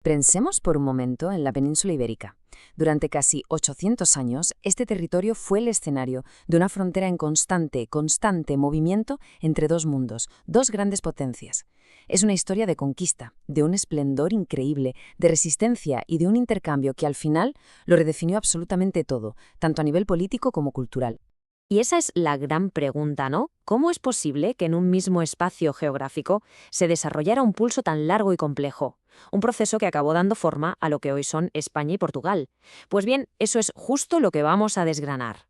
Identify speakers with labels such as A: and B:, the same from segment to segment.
A: Pensemos por un momento en la península ibérica. Durante casi 800 años, este territorio fue el escenario de una frontera en constante movimiento entre dos mundos, dos grandes potencias. Es una historia de conquista, de un esplendor increíble, de resistencia y de un intercambio que al final lo redefinió absolutamente todo, tanto a nivel político como cultural.
B: Y esa es la gran pregunta, ¿no? ¿Cómo es posible que en un mismo espacio geográfico se desarrollara un pulso tan largo y complejo? Un proceso que acabó dando forma a lo que hoy son España y Portugal. Pues bien, eso es justo lo que vamos a desgranar.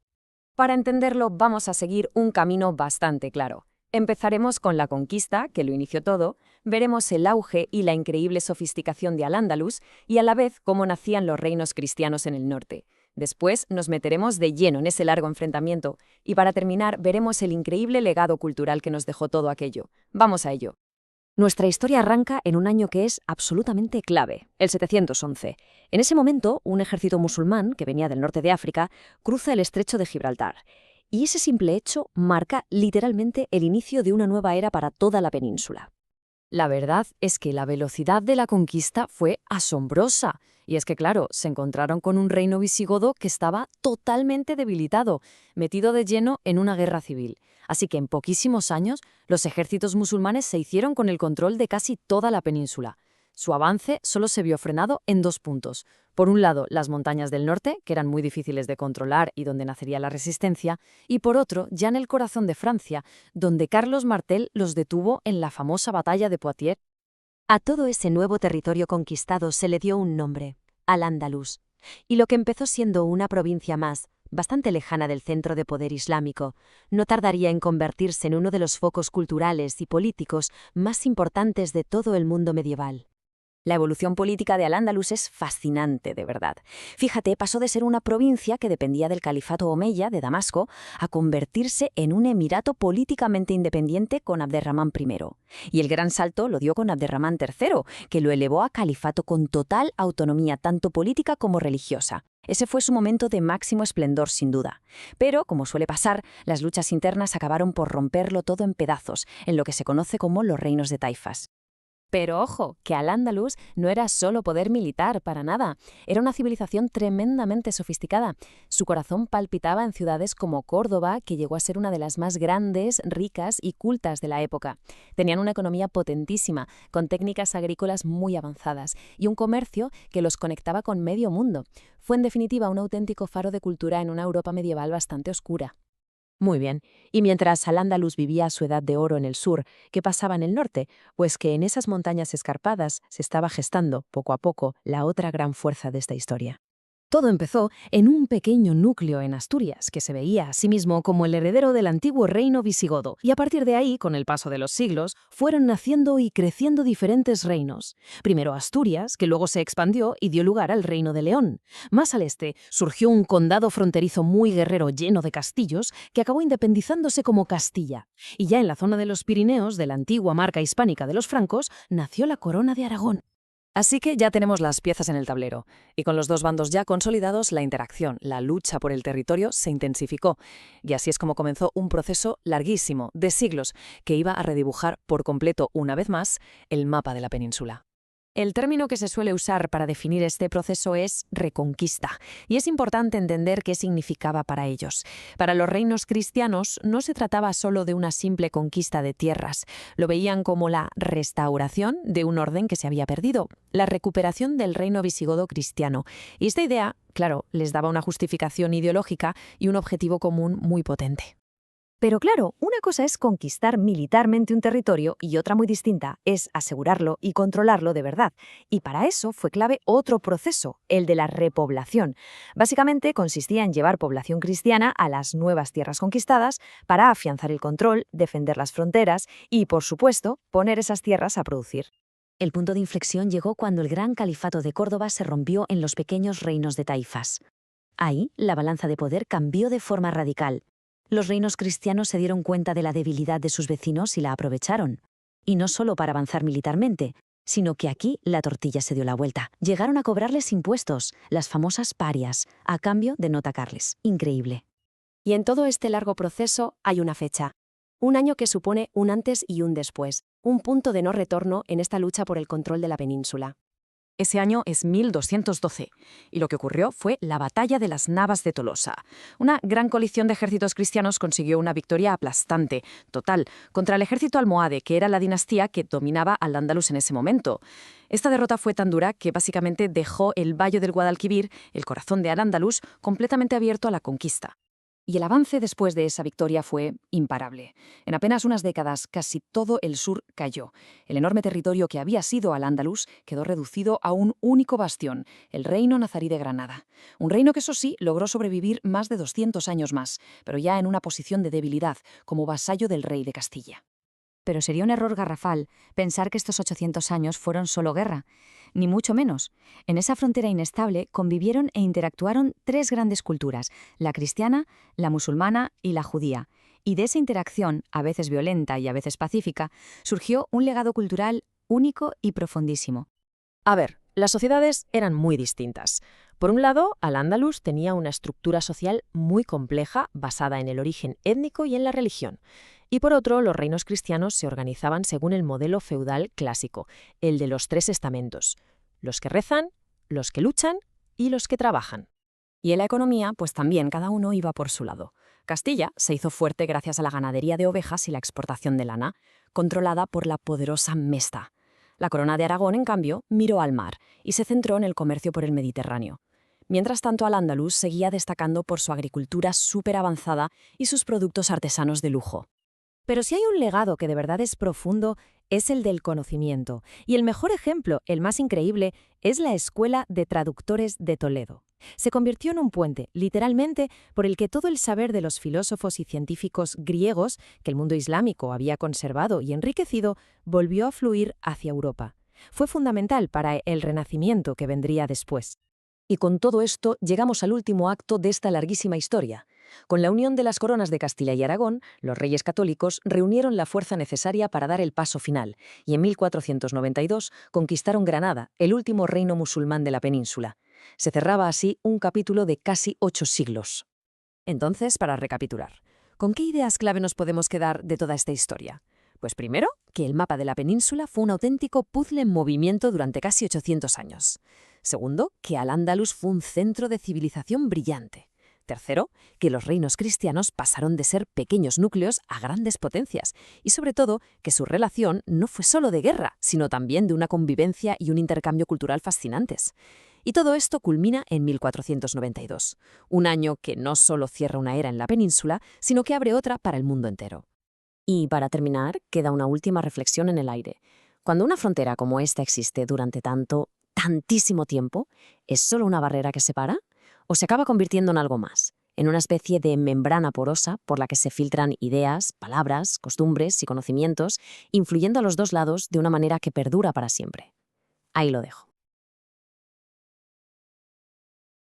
A: Para entenderlo, vamos a seguir un camino bastante claro. Empezaremos con la conquista, que lo inició todo, veremos el auge y la increíble sofisticación de Al-Ándalus y a la vez cómo nacían los reinos cristianos en el norte. Después nos meteremos de lleno en ese largo enfrentamiento y para terminar veremos el increíble legado cultural que nos dejó todo aquello. Vamos a ello.
B: Nuestra historia arranca en un año que es absolutamente clave, el 711. En ese momento, un ejército musulmán, que venía del norte de África, cruza el estrecho de Gibraltar. Y ese simple hecho marca literalmente el inicio de una nueva era para toda la península.
A: La verdad es que la velocidad de la conquista fue asombrosa. Y es que, claro, se encontraron con un reino visigodo que estaba totalmente debilitado, metido de lleno en una guerra civil. Así que en poquísimos años, los ejércitos musulmanes se hicieron con el control de casi toda la península. Su avance solo se vio frenado en dos puntos. Por un lado, las montañas del norte, que eran muy difíciles de controlar y donde nacería la resistencia, y por otro, ya en el corazón de Francia, donde Carlos Martel los detuvo en la famosa batalla de Poitiers.
B: A todo ese nuevo territorio conquistado se le dio un nombre, Al-Ándalus. Y lo que empezó siendo una provincia más, bastante lejana del centro de poder islámico, no tardaría en convertirse en uno de los focos culturales y políticos más importantes de todo el mundo medieval. La evolución política de Al-Ándalus es fascinante, de verdad. Fíjate, pasó de ser una provincia que dependía del califato omeya de Damasco a convertirse en un emirato políticamente independiente con Abderramán I. Y el gran salto lo dio con Abderramán III, que lo elevó a califato con total autonomía tanto política como religiosa. Ese fue su momento de máximo esplendor, sin duda. Pero, como suele pasar, las luchas internas acabaron por romperlo todo en pedazos, en lo que se conoce como los reinos de taifas. Pero ojo, que Al-Ándalus no era solo poder militar, para nada. Era una civilización tremendamente sofisticada. Su corazón palpitaba en ciudades como Córdoba, que llegó a ser una de las más grandes, ricas y cultas de la época. Tenían una economía potentísima, con técnicas agrícolas muy avanzadas, y un comercio que los conectaba con medio mundo. Fue en definitiva un auténtico faro de cultura en una Europa medieval bastante oscura.
C: Muy bien. Y mientras Al-Ándalus vivía su edad de oro en el sur, ¿qué pasaba en el norte? Pues que en esas montañas escarpadas se estaba gestando, poco a poco, la otra gran fuerza de esta historia. Todo empezó en un pequeño núcleo en Asturias, que se veía a sí mismo como el heredero del antiguo reino visigodo, y a partir de ahí, con el paso de los siglos, fueron naciendo y creciendo diferentes reinos. Primero Asturias, que luego se expandió y dio lugar al reino de León. Más al este surgió un condado fronterizo muy guerrero lleno de castillos, que acabó independizándose como Castilla. Y ya en la zona de los Pirineos, de la antigua marca hispánica de los francos, nació la corona de Aragón.
A: Así que ya tenemos las piezas en el tablero, y con los dos bandos ya consolidados, la interacción, la lucha por el territorio se intensificó, y así es como comenzó un proceso larguísimo, de siglos, que iba a redibujar por completo, una vez más, el mapa de la península.
B: El término que se suele usar para definir este proceso es reconquista, y es importante entender qué significaba para ellos. Para los reinos cristianos no se trataba solo de una simple conquista de tierras, lo veían como la restauración de un orden que se había perdido, la recuperación del reino visigodo cristiano. Y esta idea, claro, les daba una justificación ideológica y un objetivo común muy potente. Pero claro, una cosa es conquistar militarmente un territorio y otra muy distinta es asegurarlo y controlarlo de verdad. Y para eso fue clave otro proceso, el de la repoblación. Básicamente consistía en llevar población cristiana a las nuevas tierras conquistadas para afianzar el control, defender las fronteras y, por supuesto, poner esas tierras a producir. El punto de inflexión llegó cuando el gran califato de Córdoba se rompió en los pequeños reinos de taifas. Ahí, la balanza de poder cambió de forma radical. Los reinos cristianos se dieron cuenta de la debilidad de sus vecinos y la aprovecharon. Y no solo para avanzar militarmente, sino que aquí la tortilla se dio la vuelta. Llegaron a cobrarles impuestos, las famosas parias, a cambio de no atacarles. Increíble.
C: Y en todo este largo proceso hay una fecha. Un año que supone un antes y un después, un punto de no retorno en esta lucha por el control de la península.
A: Ese año es 1212, y lo que ocurrió fue la Batalla de las Navas de Tolosa. Una gran coalición de ejércitos cristianos consiguió una victoria aplastante, total, contra el ejército almohade, que era la dinastía que dominaba al-Ándalus en ese momento. Esta derrota fue tan dura que básicamente dejó el Valle del Guadalquivir, el corazón de al-Ándalus, completamente abierto a la conquista. Y el avance después de esa victoria fue imparable. En apenas unas décadas, casi todo el sur cayó. El enorme territorio que había sido al-Ándalus quedó reducido a un único bastión, el reino nazarí de Granada. Un reino que, eso sí, logró sobrevivir más de 200 años más, pero ya en una posición de debilidad, como vasallo del rey de Castilla.
D: Pero sería un error garrafal pensar que estos 800 años fueron solo guerra, ni mucho menos. En esa frontera inestable convivieron e interactuaron tres grandes culturas, la cristiana, la musulmana y la judía. Y de esa interacción, a veces violenta y a veces pacífica, surgió un legado cultural único y profundísimo.
C: A ver, las sociedades eran muy distintas. Por un lado, al-Ándalus tenía una estructura social muy compleja basada en el origen étnico y en la religión. Y por otro, los reinos cristianos se organizaban según el modelo feudal clásico, el de los tres estamentos: los que rezan, los que luchan y los que trabajan.
A: Y en la economía, pues también cada uno iba por su lado. Castilla se hizo fuerte gracias a la ganadería de ovejas y la exportación de lana, controlada por la poderosa Mesta. La corona de Aragón, en cambio, miró al mar y se centró en el comercio por el Mediterráneo. Mientras tanto, al-Ándalus seguía destacando por su agricultura súper avanzada y sus productos artesanos de lujo.
B: Pero si hay un legado que de verdad es profundo, es el del conocimiento. Y el mejor ejemplo, el más increíble, es la Escuela de Traductores de Toledo. Se convirtió en un puente, literalmente, por el que todo el saber de los filósofos y científicos griegos, que el mundo islámico había conservado y enriquecido, volvió a fluir hacia Europa. Fue fundamental para el Renacimiento que vendría después.
A: Y con todo esto llegamos al último acto de esta larguísima historia. Con la unión de las coronas de Castilla y Aragón, los reyes católicos reunieron la fuerza necesaria para dar el paso final, y en 1492 conquistaron Granada, el último reino musulmán de la península. Se cerraba así un capítulo de casi 8 siglos. Entonces, para recapitular, ¿con qué ideas clave nos podemos quedar de toda esta historia? Pues primero, que el mapa de la península fue un auténtico puzzle en movimiento durante casi 800 años. Segundo, que al-Ándalus fue un centro de civilización brillante. Tercero, que los reinos cristianos pasaron de ser pequeños núcleos a grandes potencias. Y sobre todo, que su relación no fue solo de guerra, sino también de una convivencia y un intercambio cultural fascinantes. Y todo esto culmina en 1492, un año que no solo cierra una era en la península, sino que abre otra para el mundo entero. Y para terminar, queda una última reflexión en el aire. Cuando una frontera como esta existe durante tantísimo tiempo, ¿es solo una barrera que separa? ¿O se acaba convirtiendo en algo más? En una especie de membrana porosa por la que se filtran ideas, palabras, costumbres y conocimientos, influyendo a los dos lados de una manera que perdura para siempre. Ahí lo dejo.